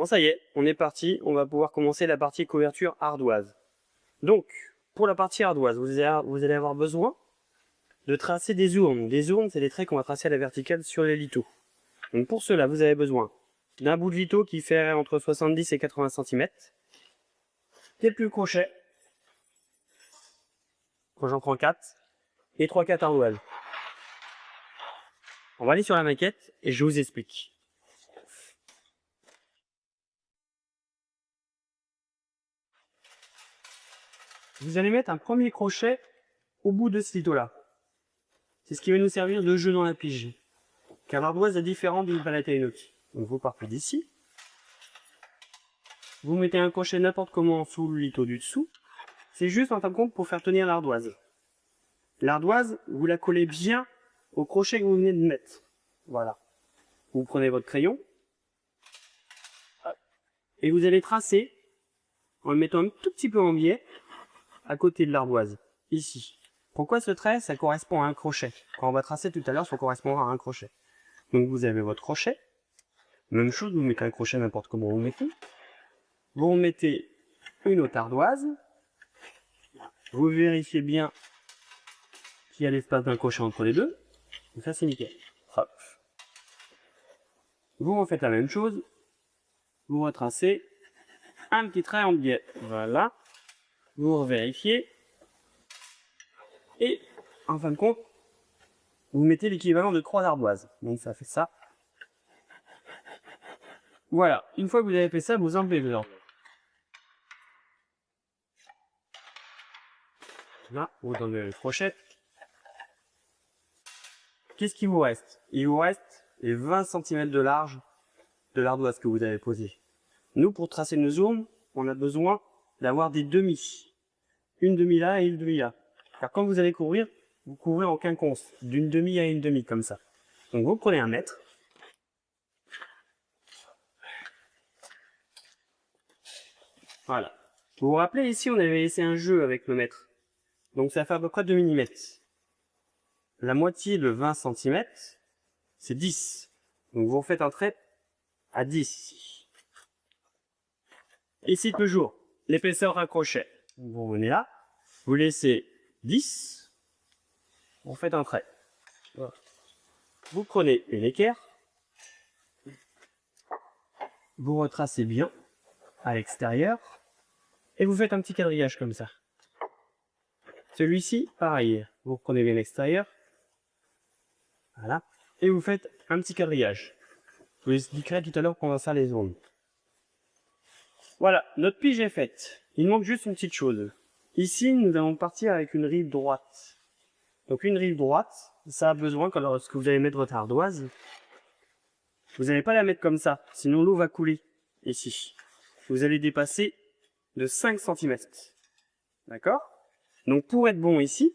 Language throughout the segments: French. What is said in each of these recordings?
Bon, ça y est, on est parti. On va pouvoir commencer la partie couverture ardoise. Donc, pour la partie ardoise, vous allez avoir besoin de tracer des ournes. Des ournes, c'est des traits qu'on va tracer à la verticale sur les lithos. Donc pour cela, vous avez besoin d'un bout de litho qui fait entre 70 et 80 cm, quelques crochets, moi j'en prends 4, et 3-4 ardoises. On va aller sur la maquette et je vous explique. Vous allez mettre un premier crochet au bout de ce litho-là. C'est ce qui va nous servir de jeu dans la pige. Car l'ardoise est différente d'une palette à une autre. Donc vous partez d'ici. Vous mettez un crochet n'importe comment sous le litho du dessous. C'est juste en fin de compte pour faire tenir l'ardoise. L'ardoise, vous la collez bien au crochet que vous venez de mettre. Voilà. Vous prenez votre crayon. Et vous allez tracer en le mettant un tout petit peu en biais à côté de l'ardoise. Ici. Pourquoi ce trait? Ça correspond à un crochet. Quand on va tracer tout à l'heure, ça correspondra à un crochet. Donc vous avez votre crochet. Même chose, vous mettez un crochet n'importe comment vous mettez. Vous remettez une autre ardoise. Vous vérifiez bien qu'il y a l'espace d'un crochet entre les deux. Et ça c'est nickel. Hop. Vous refaites la même chose. Vous retracez un petit trait en biais. Voilà. Vous revérifiez. Et en fin de compte, vous mettez l'équivalent de 3 ardoises. Donc ça fait ça. Voilà. Une fois que vous avez fait ça, vous enlevez le ardoise. Là, vous enlevez le crochet. Qu'est-ce qu'il vous reste? Il vous reste les 20 cm de large de l'ardoise que vous avez posée. Nous, pour tracer nos ournes, on a besoin d'avoir des demi. Une demi là et une demi là. Car quand vous allez courir, vous couvrez en quinconce, d'une demi à une demi, comme ça. Donc vous prenez 1 mètre. Voilà. Vous vous rappelez, ici, on avait laissé un jeu avec le mètre. Donc ça fait à peu près 2 mm. La moitié de 20 cm, c'est 10. Donc vous refaites un trait à 10 ici. Ici toujours, l'épaisseur d'un crochet. Vous venez là, vous laissez 10, vous faites un trait. Voilà. Vous prenez une équerre, vous retracez bien à l'extérieur, et vous faites un petit quadrillage comme ça. Celui-ci, pareil, vous prenez bien l'extérieur, voilà, et vous faites un petit quadrillage. Je vous expliquerai tout à l'heure qu'on va faire les ondes. Voilà, notre pige est faite. Il manque juste une petite chose. Ici, nous allons partir avec une rive droite. Donc une rive droite, ça a besoin, quand lorsque vous allez mettre votre ardoise, vous n'allez pas la mettre comme ça, sinon l'eau va couler. Ici. Vous allez dépasser de 5 cm. D'accord? Donc pour être bon ici,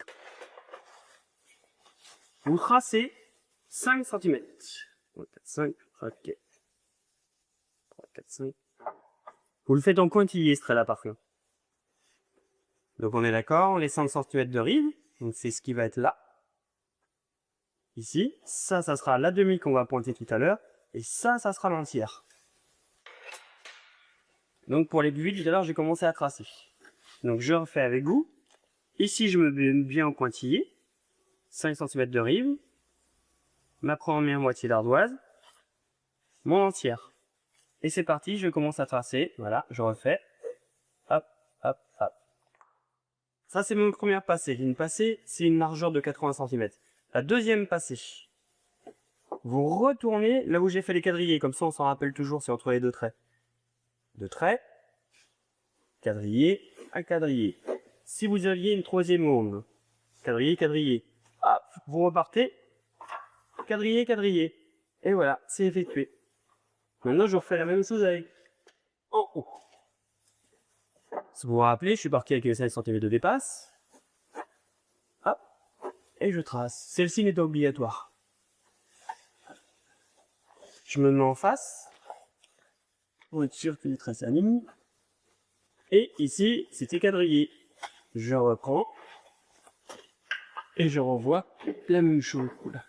vous tracez 5 cm. 3, 4, 5, ok. 3, 4, 5. Vous le faites en pointillé ce trait-là par contre. Donc on est d'accord, les 5 cm de rive, donc c'est ce qui va être là. Ici, ça sera la demi qu'on va pointer tout à l'heure, et ça sera l'entière. Donc pour les plus vite, tout à l'heure j'ai commencé à tracer. Donc je refais avec vous. Ici je me mets bien en pointillé, 5 cm de rive, ma première moitié d'ardoise, mon entière. Et c'est parti, je commence à tracer, voilà, je refais, hop, hop, hop. Ça c'est mon première passée. Une passée, c'est une largeur de 80 cm. La deuxième passée, vous retournez là où j'ai fait les quadrillés, comme ça on s'en rappelle toujours, c'est entre les deux traits. Deux traits, quadrillé à quadrillé. Si vous aviez une troisième onde, quadrillé, quadrillé, hop, vous repartez, quadrillé, quadrillé. Et voilà, c'est effectué. Maintenant, je refais la même chose avec en haut. Si vous vous rappelez, je suis parti avec les 5 cm de dépasse. Hop, et je trace. Celle-ci n'est pas obligatoire. Je me mets en face, pour être sûr que les traces s'alignent. Et ici, c'était quadrillé. Je reprends. Et je revois la même chose. Oula.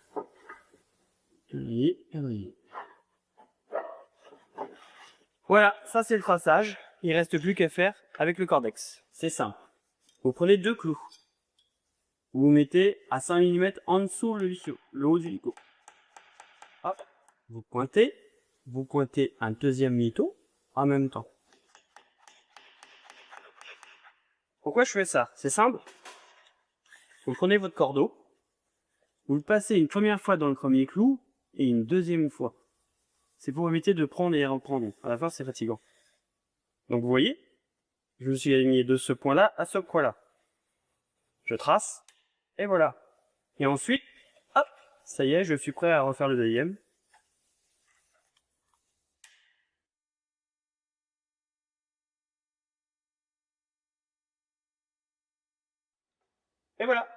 Quadrillé, quadrillé. Voilà, ça c'est le traçage. Il reste plus qu'à faire avec le cordex. C'est simple. Vous prenez 2 clous. Vous mettez à 5 mm en dessous le haut du lico. Hop. Vous pointez un deuxième mytho en même temps. Pourquoi je fais ça? C'est simple. Vous prenez votre cordeau, vous le passez une première fois dans le premier clou et une deuxième fois. C'est pour éviter de prendre et reprendre. À la fin, c'est fatigant. Donc vous voyez, je me suis aligné de ce point-là à ce point-là. Je trace, et voilà. Et ensuite, hop, ça y est, je suis prêt à refaire le deuxième. Et voilà.